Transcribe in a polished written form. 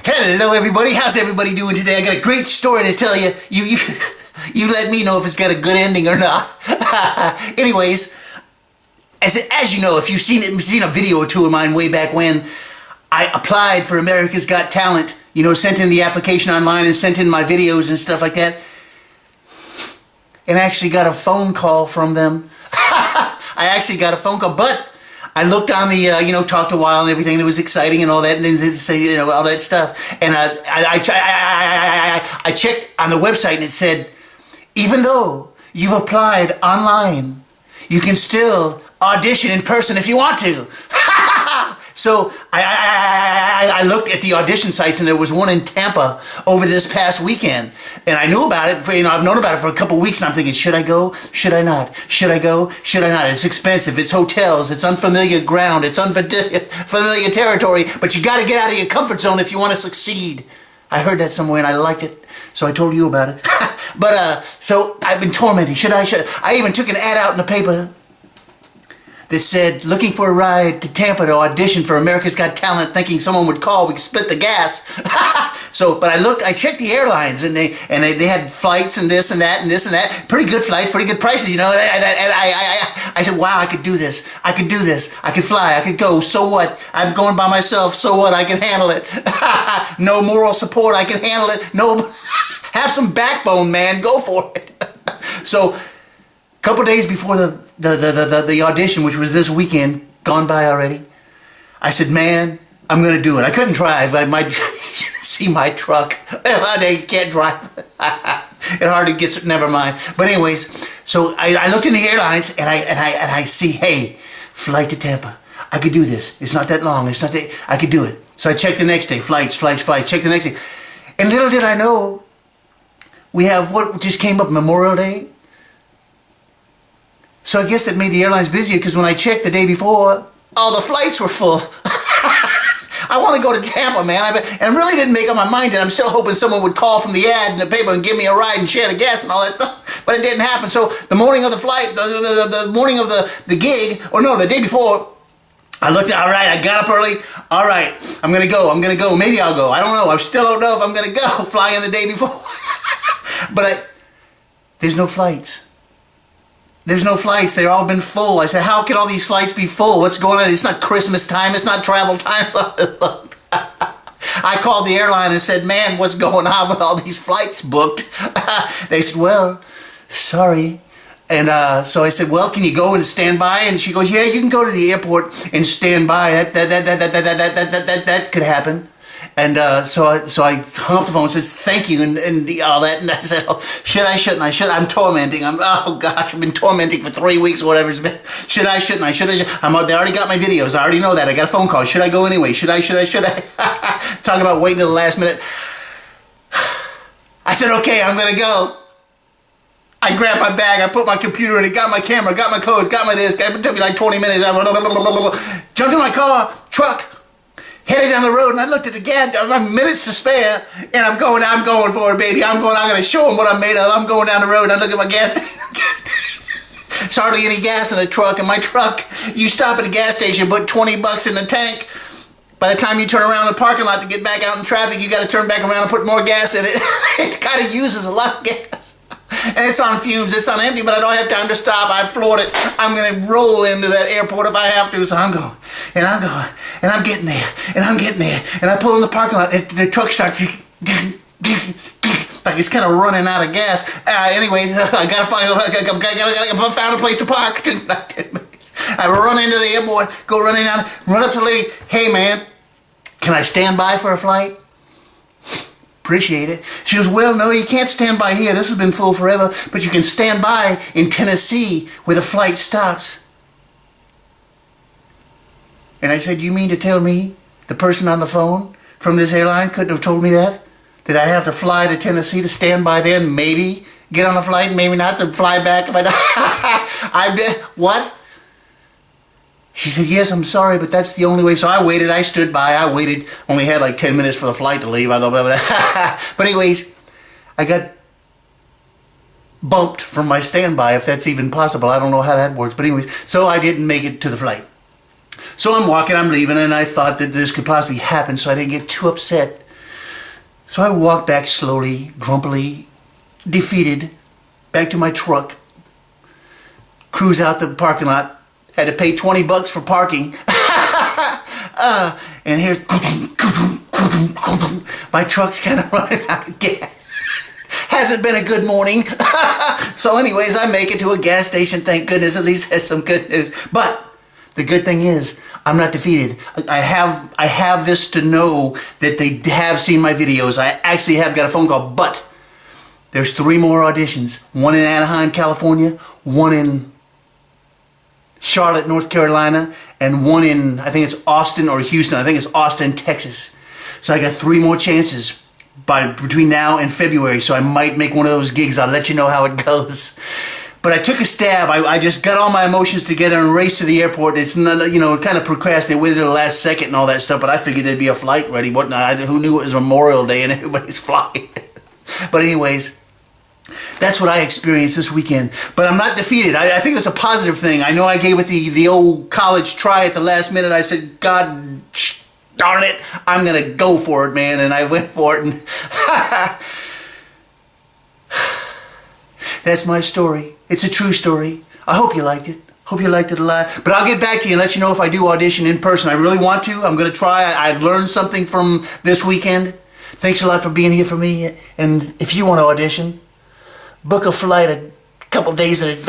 Hello, everybody. How's everybody doing today? I got a great story to tell you. You let me know if it's got a good ending or not. Anyways, as you know, if you've seen a video or two of mine way back when, I applied for America's Got Talent. You know, sent in the application online and sent in my videos and stuff like that. And I actually got a phone call from them. I actually got a phone call, but I looked on the, talked a while and everything, and it was exciting and all that, and then say, all that stuff. And I checked on the website, and it said, even though you've applied online, you can still audition in person if you want to. So I looked at the audition sites, and there was one in Tampa over this past weekend, and I knew about it. I've known about it for a couple weeks, and I'm thinking, should I go? Should I not? Should I go? Should I not? It's expensive. It's hotels. It's unfamiliar ground. It's unfamiliar territory. But you got to get out of your comfort zone if you want to succeed. I heard that somewhere, and I liked it, so I told you about it. But so I've been tormented. Should I? I even took an ad out in the paper that said, looking for a ride to Tampa to audition for America's Got Talent, thinking someone would call, we could split the gas. But I checked the airlines, and they had flights and this and that and this and that. Pretty good flights, pretty good prices, And I said, wow, I could do this. I could do this. I could fly. I could go. So what? I'm going by myself. So what? I can handle it. No moral support. I can handle it. No, have some backbone, man. Go for it. So, a couple days before the audition, which was this weekend, gone by already, I said, man, I'm going to do it. I couldn't drive. I might see my truck. I can't drive. It hardly gets, never mind. But anyways, so I looked in the airlines, and I see, hey, flight to Tampa. I could do this. It's not that long. I could do it. So I checked the next day. Flights. Checked the next day. And little did I know, we have what just came up, Memorial Day. So I guess that made the airlines busier, because when I checked the day before, all the flights were full. I want to go to Tampa, man. And I really didn't make up my mind, and I'm still hoping someone would call from the ad in the paper and give me a ride and share the gas and all that stuff. But it didn't happen. So the morning of the flight, the morning of the gig, or no, the day before, I looked at, all right, I got up early. All right, I'm going to go. Maybe I'll go. I don't know. I still don't know if I'm going to go flying the day before. But there's no flights. There's no flights. They've all been full. I said, how can all these flights be full? What's going on? It's not Christmas time. It's not travel time. I called the airline and said, man, what's going on with all these flights booked? They said, well, sorry. And so I said, well, can you go and stand by? And she goes, yeah, you can go to the airport and stand by. That could happen. And so I hung up the phone and said, thank you, and all that. And I said, oh, shouldn't I? I'm tormenting. Oh, gosh, I've been tormenting for 3 weeks or whatever it's been. Should I? They already got my videos. I already know that. I got a phone call. Should I go anyway? Should I? Talking about waiting till the last minute. I said, okay, I'm going to go. I grabbed my bag. I put my computer in it, got my camera, got my clothes, got my this. It took me like 20 minutes. Jumped in my car, truck. Headed down the road, and I looked at the gas. I have minutes to spare, and I'm going for it, baby. I'm going to show them what I'm made of. I'm going down the road. I look at my gas tank. There's hardly any gas in the truck. And my truck, you stop at a gas station, put $20 in the tank. By the time you turn around in the parking lot to get back out in traffic, you got to turn back around and put more gas in it. It kind of uses a lot of gas. And it's on fumes, it's on empty, but I don't have time to stop. I floored it. I'm going to roll into that airport if I have to. So I'm going, and I'm getting there, and I'm getting there. And I pull in the parking lot, and the truck starts, like it's kind of running out of gas. Anyway, I found a place to park. I run into the airport, go running down, run up to the lady. Hey, man, can I stand by for a flight? Appreciate it. She goes, well, no, you can't stand by here. This has been full forever, but you can stand by in Tennessee where the flight stops. And I said, you mean to tell me the person on the phone from this airline couldn't have told me that? Did I have to fly to Tennessee to stand by there and maybe get on a flight, maybe not, to fly back? I did. What? She said, yes, I'm sorry, but that's the only way. So I waited. I stood by. I waited. Only had like 10 minutes for the flight to leave. But anyways, I got bumped from my standby, if that's even possible. I don't know how that works. But anyways, so I didn't make it to the flight. So I'm walking, I'm leaving, and I thought that this could possibly happen, so I didn't get too upset. So I walked back slowly, grumpily, defeated, back to my truck. Cruise out the parking lot. Had to pay $20 for parking. And here's my truck's kind of running out of gas. Hasn't been a good morning. So anyways, I make it to a gas station. Thank goodness, at least has some good news. But the good thing is, I'm not defeated. I have this to know that they have seen my videos. I actually have got a phone call, but there's 3 more auditions. One in Anaheim, California, one in Charlotte, North Carolina, and one in, I think it's Austin or Houston. I think it's Austin, Texas. So I got 3 more chances between now and February. So I might make one of those gigs. I'll let you know how it goes. But I took a stab. I just got all my emotions together and raced to the airport. It's not, kind of procrastinated, waited to the last second and all that stuff. But I figured there'd be a flight ready. Who knew it was Memorial Day and everybody's flying? But anyways, that's what I experienced this weekend. But I'm not defeated. I think it's a positive thing. I know I gave it the old college try at the last minute. I said, God darn it, I'm going to go for it, man. And I went for it. And that's my story. It's a true story. I hope you liked it. Hope you liked it a lot. But I'll get back to you and let you know if I do audition in person. I really want to. I'm going to try. I learned something from this weekend. Thanks a lot for being here for me. And if you want to audition, book a flight a couple days in advance.